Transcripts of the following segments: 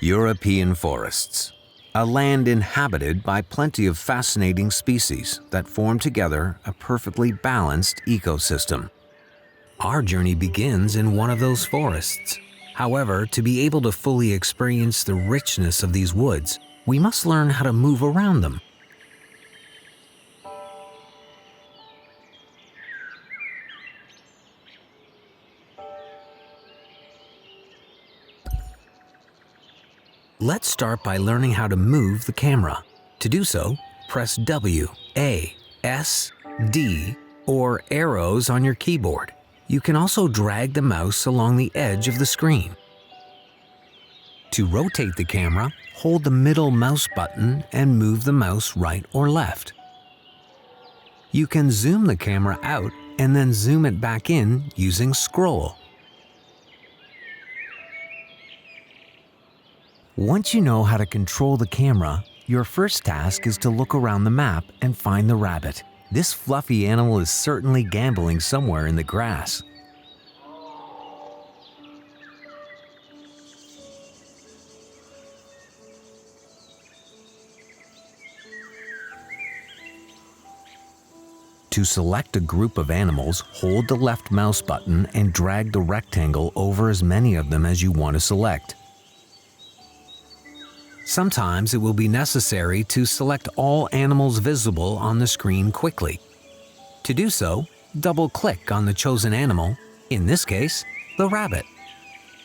European forests, a land inhabited by plenty of fascinating species that form together a perfectly balanced ecosystem. Our journey begins in one of those forests. However, to be able to fully experience the richness of these woods, we must learn how to move around them. Let's start by learning how to move the camera. To do so, press W, A, S, D, or arrows on your keyboard. You can also drag the mouse along the edge of the screen. To rotate the camera, hold the middle mouse button and move the mouse right or left. You can zoom the camera out and then zoom it back in using scroll. Once you know how to control the camera, your first task is to look around the map and find the rabbit. This fluffy animal is certainly gambling somewhere in the grass. To select a group of animals, hold the left mouse button and drag the rectangle over as many of them as you want to select. Sometimes it will be necessary to select all animals visible on the screen quickly. To do so, double-click on the chosen animal, in this case, the rabbit.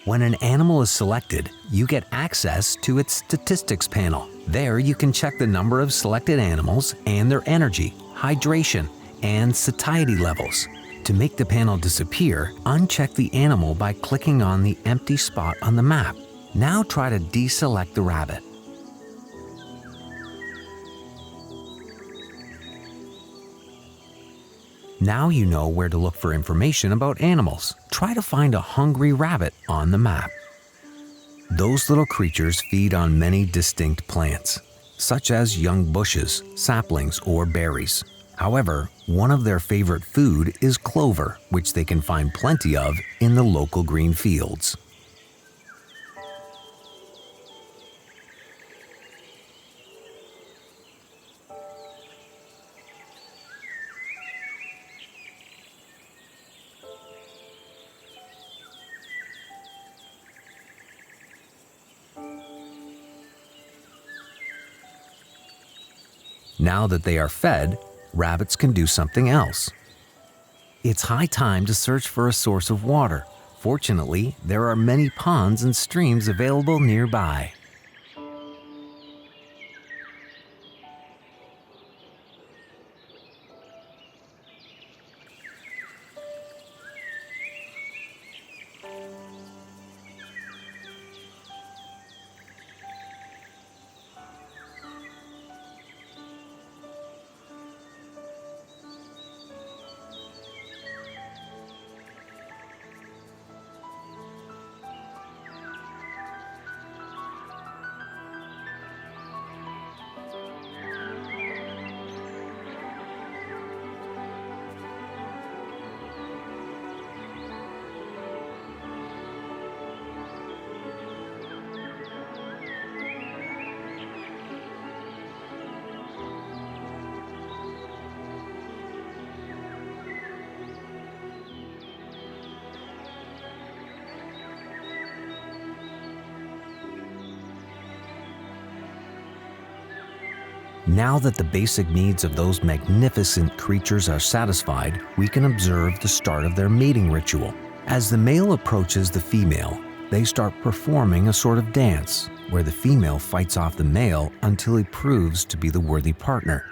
When an animal is selected, you get access to its statistics panel. There you can check the number of selected animals and their energy, hydration, and satiety levels. To make the panel disappear, uncheck the animal by clicking on the empty spot on the map. Now try to deselect the rabbit. Now you know where to look for information about animals. Try to find a hungry rabbit on the map. Those little creatures feed on many distinct plants, such as young bushes, saplings, or berries. However, one of their favorite food is clover, which they can find plenty of in the local green fields. Now that they are fed, rabbits can do something else. It's high time to search for a source of water. Fortunately, there are many ponds and streams available nearby. Now that the basic needs of those magnificent creatures are satisfied, we can observe the start of their mating ritual. As the male approaches the female, they start performing a sort of dance, where the female fights off the male until he proves to be the worthy partner.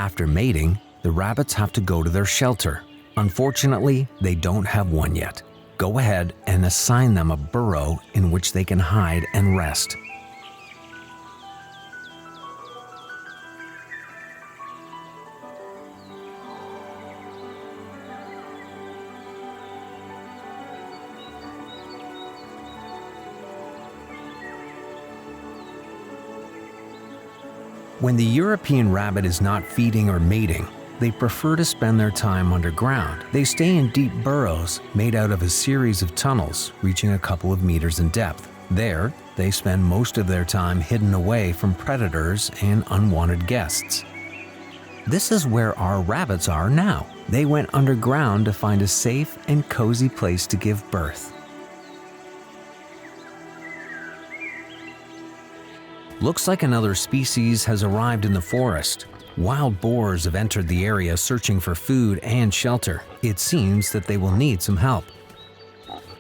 After mating, the rabbits have to go to their shelter. Unfortunately, they don't have one yet. Go ahead and assign them a burrow in which they can hide and rest. When the European rabbit is not feeding or mating, they prefer to spend their time underground. They stay in deep burrows made out of a series of tunnels reaching a couple of meters in depth. There, they spend most of their time hidden away from predators and unwanted guests. This is where our rabbits are now. They went underground to find a safe and cozy place to give birth. Looks like another species has arrived in the forest. Wild boars have entered the area searching for food and shelter. It seems that they will need some help.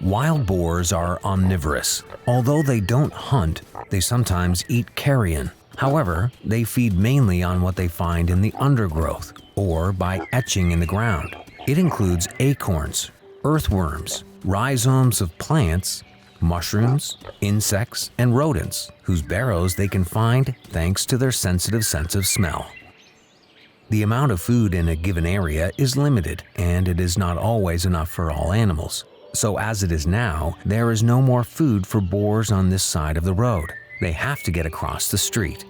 Wild boars are omnivorous. Although they don't hunt, they sometimes eat carrion. However, they feed mainly on what they find in the undergrowth or by etching in the ground. It includes acorns, earthworms, rhizomes of plants, mushrooms, insects, and rodents, whose burrows they can find thanks to their sensitive sense of smell. The amount of food in a given area is limited, and it is not always enough for all animals. So as it is now, there is no more food for boars on this side of the road. They have to get across the street.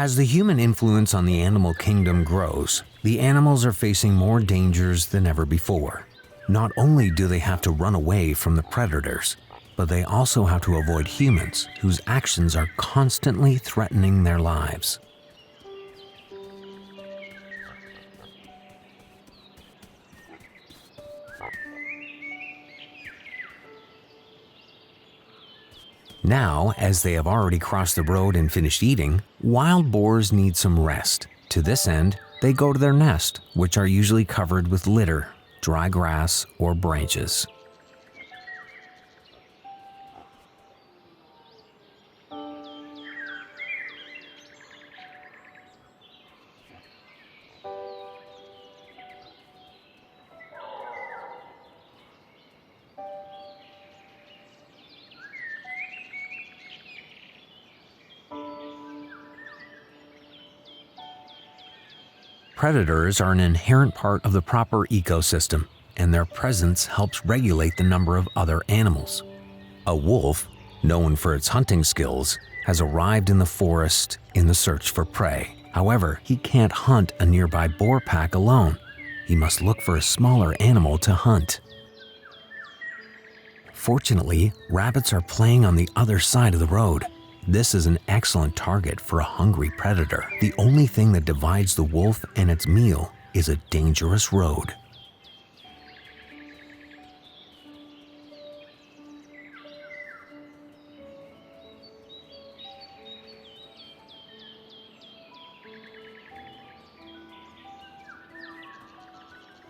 As the human influence on the animal kingdom grows, the animals are facing more dangers than ever before. Not only do they have to run away from the predators, but they also have to avoid humans whose actions are constantly threatening their lives. Now, as they have already crossed the road and finished eating, wild boars need some rest. To this end, they go to their nest, which are usually covered with litter, dry grass, or branches. Predators are an inherent part of the proper ecosystem, and their presence helps regulate the number of other animals. A wolf, known for its hunting skills, has arrived in the forest in the search for prey. However, he can't hunt a nearby boar pack alone. He must look for a smaller animal to hunt. Fortunately, rabbits are playing on the other side of the road. This is an excellent target for a hungry predator. The only thing that divides the wolf and its meal is a dangerous road.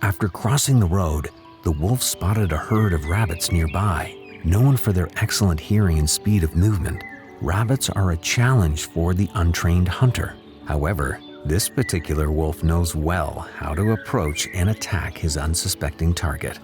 After crossing the road, the wolf spotted a herd of rabbits nearby. Known for their excellent hearing and speed of movement, rabbits are a challenge for the untrained hunter. However, this particular wolf knows well how to approach and attack his unsuspecting target.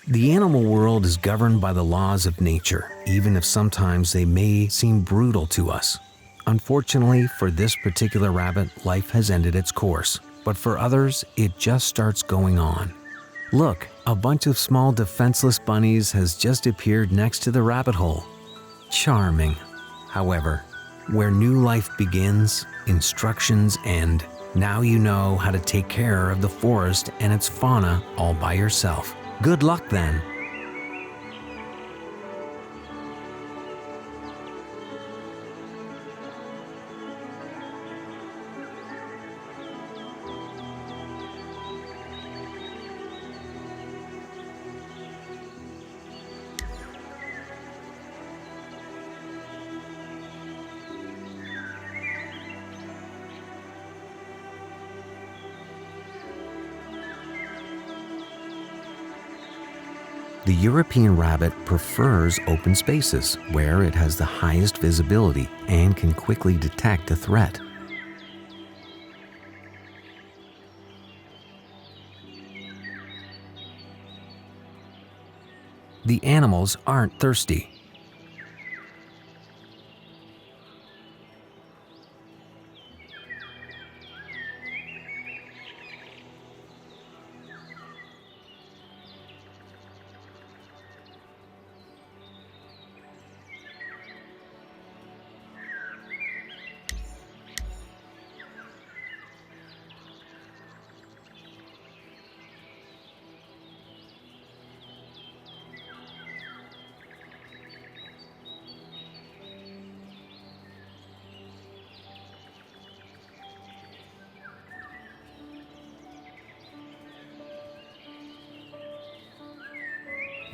The animal world is governed by the laws of nature, even if sometimes they may seem brutal to us. Unfortunately, for this particular rabbit, life has ended its course, but for others, it just starts going on. Look, a bunch of small defenseless bunnies has just appeared next to the rabbit hole. Charming. However, where new life begins, instructions end. Now you know how to take care of the forest and its fauna all by yourself. Good luck then. The European rabbit prefers open spaces where it has the highest visibility and can quickly detect a threat. The animals aren't thirsty.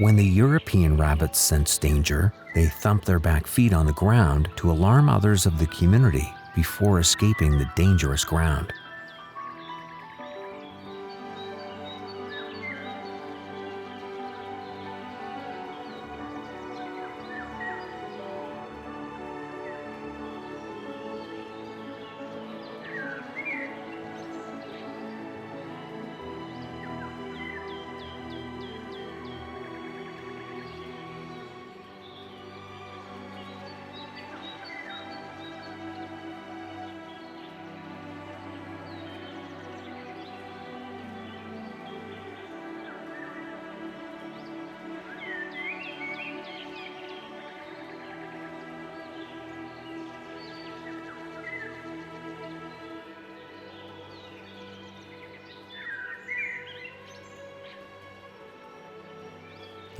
When the European rabbits sense danger, they thump their back feet on the ground to alarm others of the community before escaping the dangerous ground.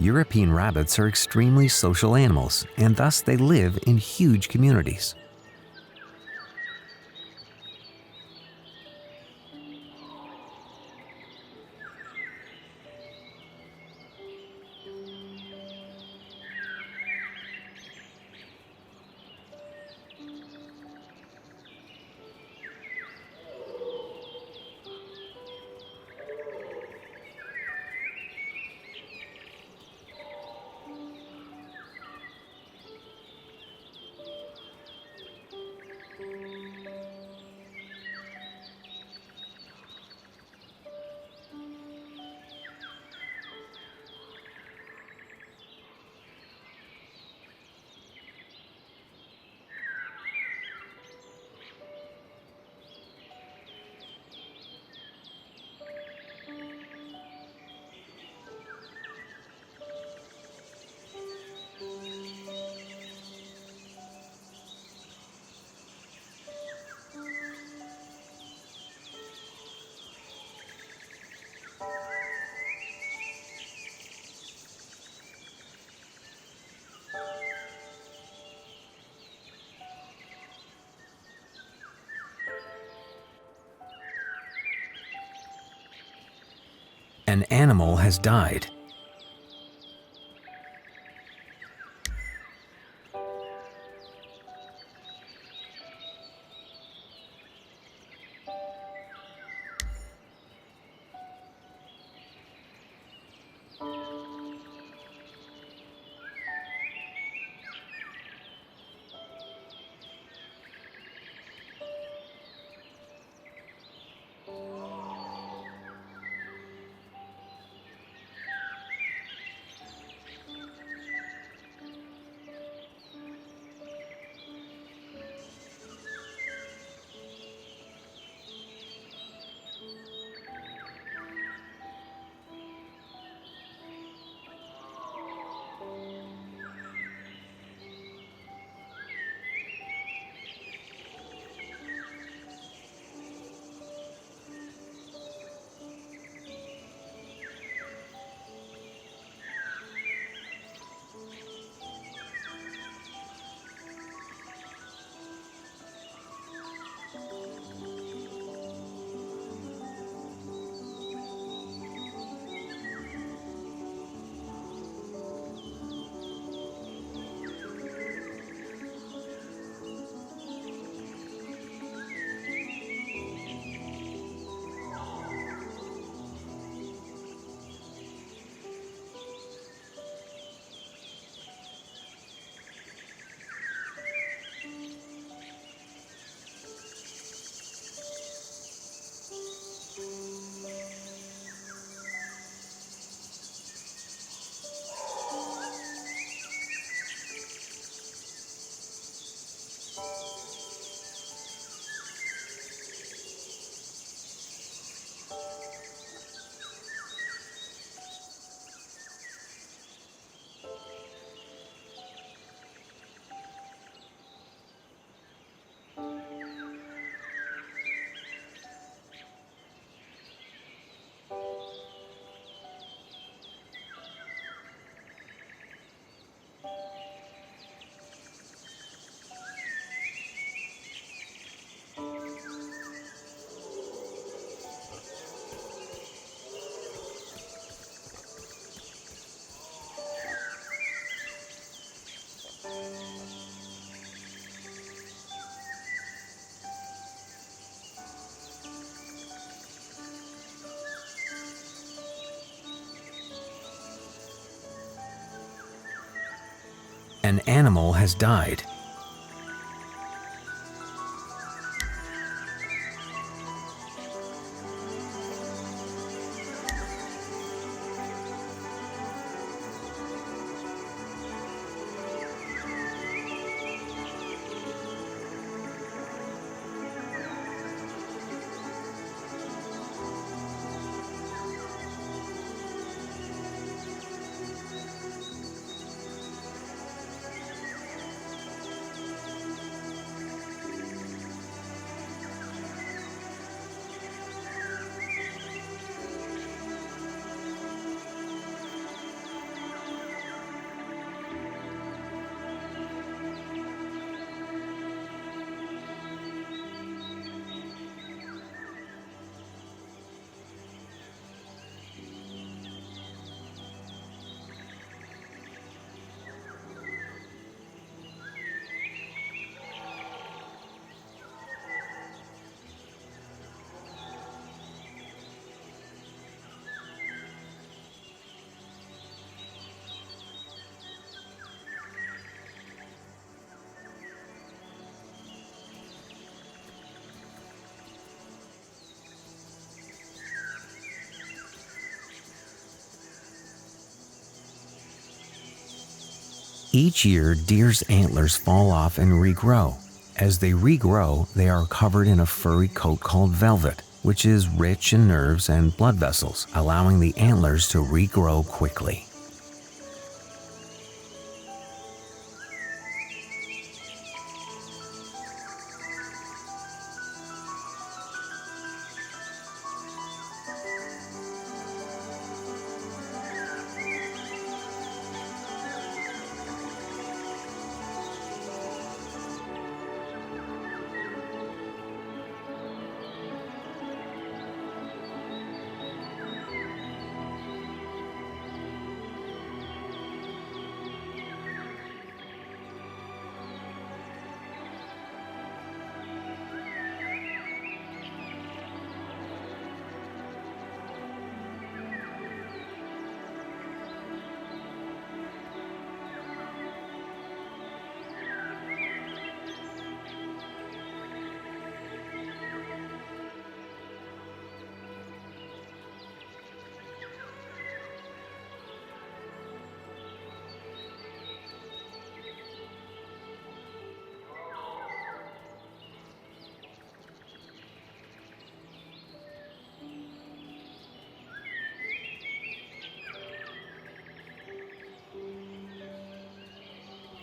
European rabbits are extremely social animals, and thus they live in huge communities. An animal has died. An animal has died. Each year, deer's antlers fall off and regrow. As they regrow, they are covered in a furry coat called velvet, which is rich in nerves and blood vessels, allowing the antlers to regrow quickly.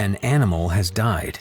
An animal has died.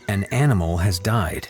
An animal has died.